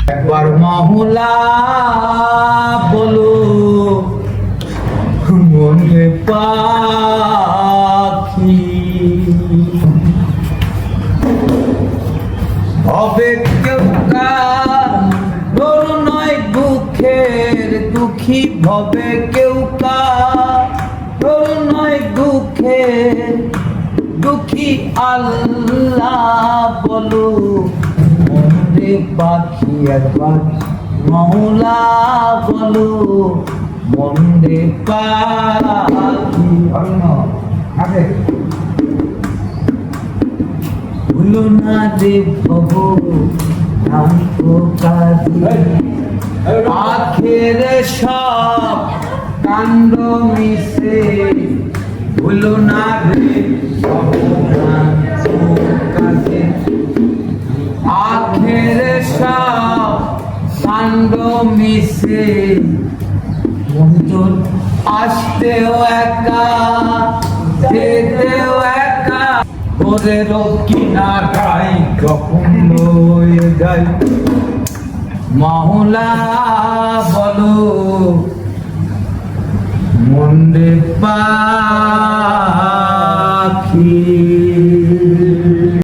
একবার মহলা বলো মনে পাখি হবে কেউ কার নয় দুঃখের দুঃখী হবে কেউ কার নয় দুঃখের দুঃখী আল্লাহ বলো মনে পাখি একবার মৌলা বলো মনে পাখি ভুলো না রে ভবো আখের সব কাণ্ড মিশে ভুলো না রে আখের সব কাণ্ড মিশে আসতেও একা যেতেও একা ওদের কিনারাই যখন লয়ে যাই মহলা বলো মন্দে পাখি